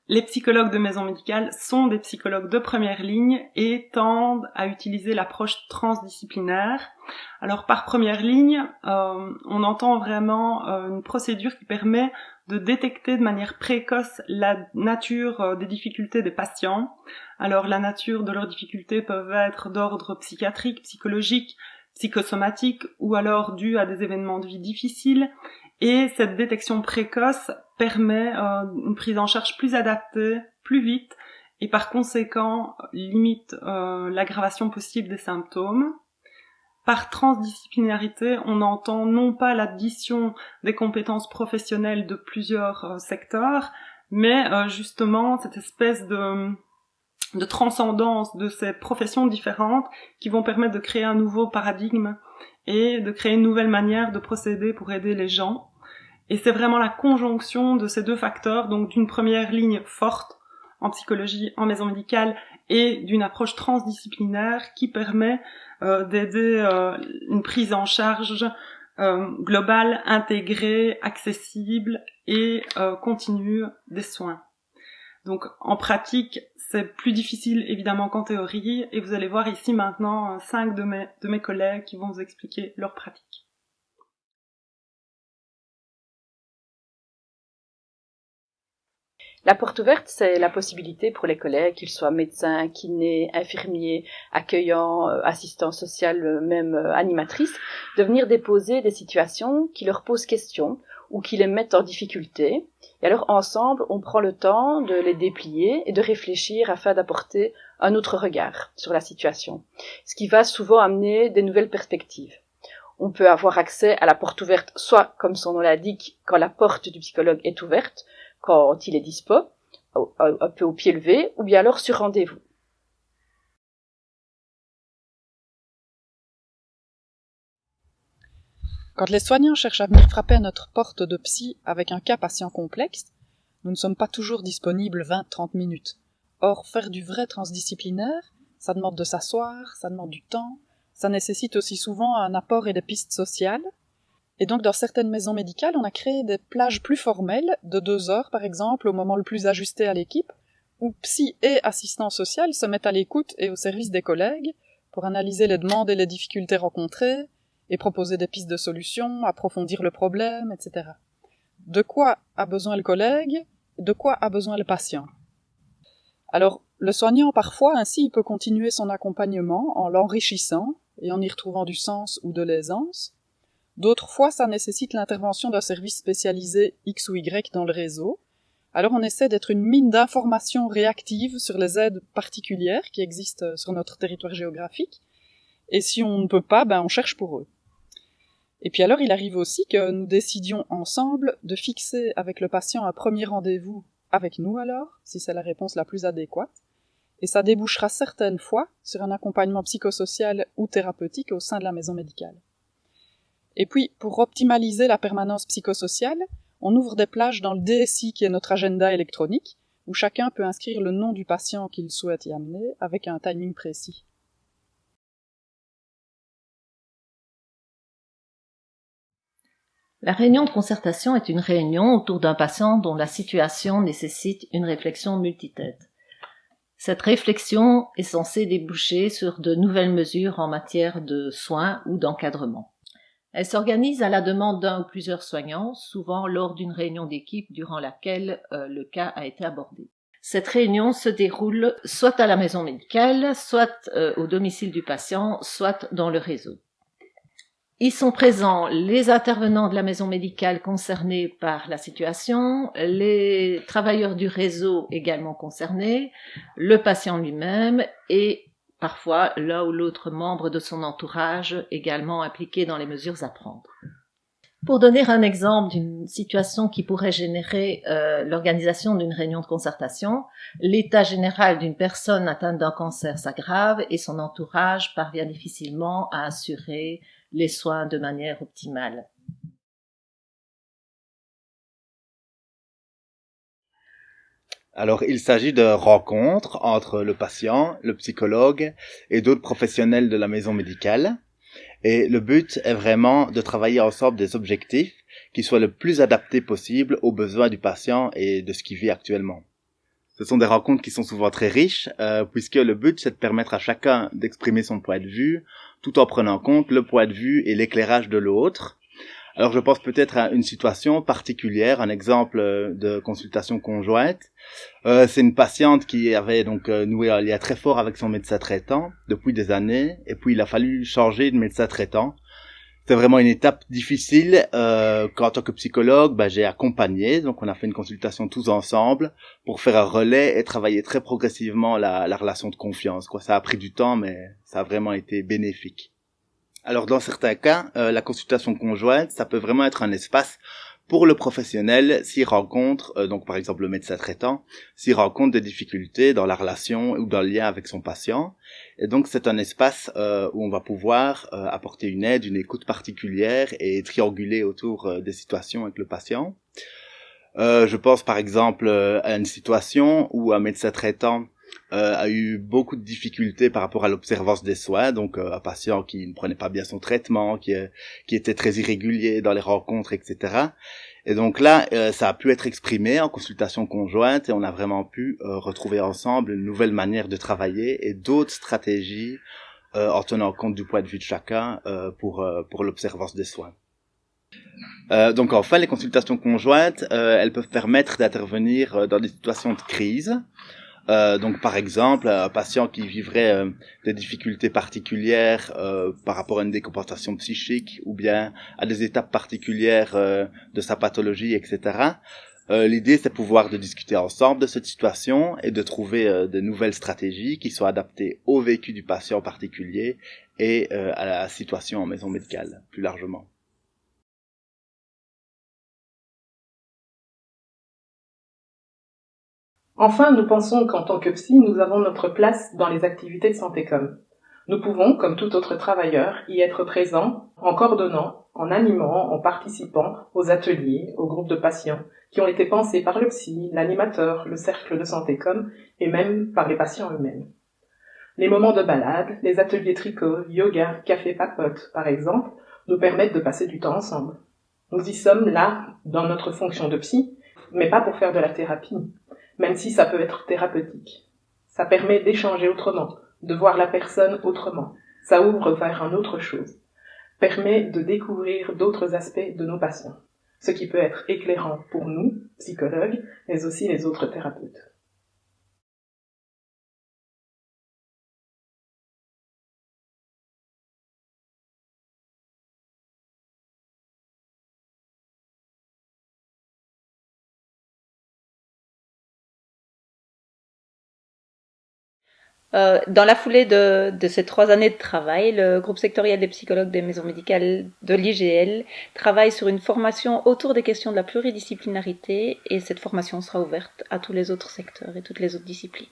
Les psychologues de maison médicale sont des psychologues de première ligne et tendent à utiliser l'approche transdisciplinaire. Alors par première ligne, on entend vraiment une procédure qui permet de détecter de manière précoce la nature des difficultés des patients. Alors la nature de leurs difficultés peuvent être d'ordre psychiatrique, psychologique, psychosomatique ou alors due à des événements de vie difficiles. Et cette détection précoce permet une prise en charge plus adaptée, plus vite, et par conséquent limite l'aggravation possible des symptômes. Par transdisciplinarité, on entend non pas l'addition des compétences professionnelles de plusieurs secteurs, mais justement cette espèce de transcendance de ces professions différentes qui vont permettre de créer un nouveau paradigme et de créer une nouvelle manière de procéder pour aider les gens. Et c'est vraiment la conjonction de ces deux facteurs, donc d'une première ligne forte en psychologie, en maison médicale, et d'une approche transdisciplinaire qui permet d'aider une prise en charge globale, intégrée, accessible et continue des soins. Donc en pratique, c'est plus difficile évidemment qu'en théorie, et vous allez voir ici maintenant 5 de mes collègues qui vont vous expliquer leur pratique. La porte ouverte, c'est la possibilité pour les collègues, qu'ils soient médecins, kinés, infirmiers, accueillants, assistants sociaux, même animatrices, de venir déposer des situations qui leur posent question ou qui les mettent en difficulté. Et alors, ensemble, on prend le temps de les déplier et de réfléchir afin d'apporter un autre regard sur la situation, ce qui va souvent amener des nouvelles perspectives. On peut avoir accès à la porte ouverte, soit, comme son nom l'indique, quand la porte du psychologue est ouverte, quand il est dispo, un peu au pied levé, ou bien alors sur rendez-vous. Quand les soignants cherchent à venir frapper à notre porte de psy avec un cas patient complexe, nous ne sommes pas toujours disponibles 20-30 minutes. Or, faire du vrai transdisciplinaire, ça demande de s'asseoir, ça demande du temps, ça nécessite aussi souvent un apport et des pistes sociales. Et donc, dans certaines maisons médicales, on a créé des plages plus formelles, de 2 heures par exemple, au moment le plus ajusté à l'équipe, où psy et assistant social se mettent à l'écoute et au service des collègues pour analyser les demandes et les difficultés rencontrées, et proposer des pistes de solutions, approfondir le problème, etc. De quoi a besoin le collègue? De quoi a besoin le patient? Alors, le soignant, parfois, ainsi, il peut continuer son accompagnement en l'enrichissant et en y retrouvant du sens ou de l'aisance. D'autres fois, ça nécessite l'intervention d'un service spécialisé X ou Y dans le réseau. Alors on essaie d'être une mine d'informations réactives sur les aides particulières qui existent sur notre territoire géographique. Et si on ne peut pas, on cherche pour eux. Et puis alors il arrive aussi que nous décidions ensemble de fixer avec le patient un premier rendez-vous avec nous alors, si c'est la réponse la plus adéquate. Et ça débouchera certaines fois sur un accompagnement psychosocial ou thérapeutique au sein de la maison médicale. Et puis, pour optimaliser la permanence psychosociale, on ouvre des plages dans le DSI qui est notre agenda électronique, où chacun peut inscrire le nom du patient qu'il souhaite y amener avec un timing précis. La réunion de concertation est une réunion autour d'un patient dont la situation nécessite une réflexion multitête. Cette réflexion est censée déboucher sur de nouvelles mesures en matière de soins ou d'encadrement. Elle s'organise à la demande d'un ou plusieurs soignants, souvent lors d'une réunion d'équipe durant laquelle le cas a été abordé. Cette réunion se déroule soit à la maison médicale, soit au domicile du patient, soit dans le réseau. Y sont présents les intervenants de la maison médicale concernés par la situation, les travailleurs du réseau également concernés, le patient lui-même et parfois l'un ou l'autre membre de son entourage également impliqué dans les mesures à prendre. Pour donner un exemple d'une situation qui pourrait générer l'organisation d'une réunion de concertation, l'état général d'une personne atteinte d'un cancer s'aggrave et son entourage parvient difficilement à assurer les soins de manière optimale. Alors, il s'agit de rencontres entre le patient, le psychologue et d'autres professionnels de la maison médicale. Et le but est vraiment de travailler ensemble des objectifs qui soient le plus adaptés possible aux besoins du patient et de ce qu'il vit actuellement. Ce sont des rencontres qui sont souvent très riches, puisque le but, c'est de permettre à chacun d'exprimer son point de vue, tout en prenant en compte le point de vue et l'éclairage de l'autre. Alors, je pense peut-être à une situation particulière, un exemple de consultation conjointe. C'est une patiente qui avait donc noué un lien très fort avec son médecin traitant depuis des années, et puis il a fallu changer de médecin traitant. C'était vraiment une étape difficile qu'en tant que psychologue, j'ai accompagné. Donc on a fait une consultation tous ensemble pour faire un relais et travailler très progressivement la relation de confiance. Ça a pris du temps, mais ça a vraiment été bénéfique. Alors dans certains cas, la consultation conjointe, ça peut vraiment être un espace pour le professionnel s'il rencontre, donc par exemple le médecin traitant, s'il rencontre des difficultés dans la relation ou dans le lien avec son patient. Et donc c'est un espace où on va pouvoir apporter une aide, une écoute particulière et trianguler autour des situations avec le patient. Je pense par exemple à une situation où un médecin traitant a eu beaucoup de difficultés par rapport à l'observance des soins, donc un patient qui ne prenait pas bien son traitement, qui était très irrégulier dans les rencontres, etc. Et donc là, ça a pu être exprimé en consultation conjointe et on a vraiment pu retrouver ensemble une nouvelle manière de travailler et d'autres stratégies en tenant compte du point de vue de chacun pour l'observance des soins. Donc enfin, les consultations conjointes, elles peuvent permettre d'intervenir dans des situations de crise. Donc par exemple, un patient qui vivrait des difficultés particulières par rapport à une décompensation psychique ou bien à des étapes particulières de sa pathologie, etc. L'idée, c'est de discuter ensemble de cette situation et de trouver de nouvelles stratégies qui soient adaptées au vécu du patient en particulier et à la situation en maison médicale plus largement. Enfin, nous pensons qu'en tant que psy, nous avons notre place dans les activités de Santécom. Nous pouvons, comme tout autre travailleur, y être présents en coordonnant, en animant, en participant aux ateliers, aux groupes de patients qui ont été pensés par le psy, l'animateur, le cercle de Santécom et même par les patients eux-mêmes. Les moments de balade, les ateliers tricot, yoga, café papote, par exemple, nous permettent de passer du temps ensemble. Nous y sommes là, dans notre fonction de psy, mais pas pour faire de la thérapie, même si ça peut être thérapeutique. Ça permet d'échanger autrement, de voir la personne autrement. Ça ouvre vers une autre chose. Permet de découvrir d'autres aspects de nos patients, ce qui peut être éclairant pour nous, psychologues, mais aussi les autres thérapeutes. Dans la foulée de ces 3 années de travail, le groupe sectoriel des psychologues des maisons médicales de l'IGL travaille sur une formation autour des questions de la pluridisciplinarité et cette formation sera ouverte à tous les autres secteurs et toutes les autres disciplines.